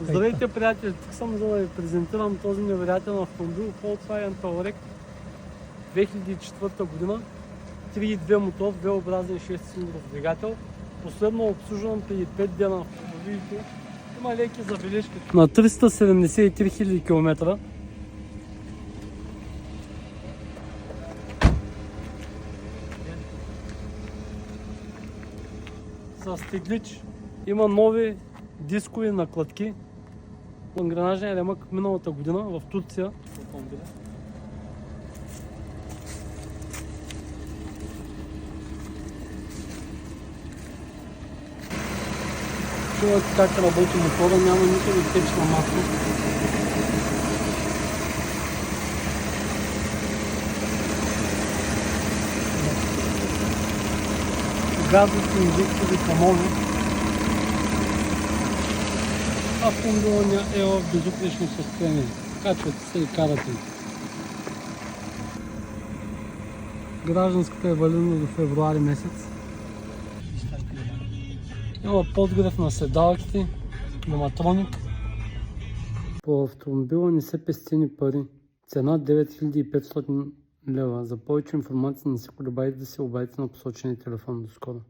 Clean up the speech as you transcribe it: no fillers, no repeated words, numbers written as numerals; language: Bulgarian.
Здравейте, приятели! Тук съм за да ви презентирам този невероятен автомобил Volkswagen Touareg 2004 година. 3.2 мотор, V-образен 6-цилиндров двигател. Последно обслужван преди 5 дена. Видите, има леки забележки. На 373 000 км. С теглич. Има нови дискови накладки. Ангренажен ремък миналата година в Турция. Чувате как работи мотора, няма никъде течна масло. Газовите инжектори камони. Автомобилът е в безупречно състояние. Качвате се и карате. Гражданската е валидна до февруари месец. Има подгрев на седалките, пневматроник. По автомобила не се пестени пари. Цена 9500 лева. За повече информация не се колебайте да се обадите на посочения телефон. До скоро.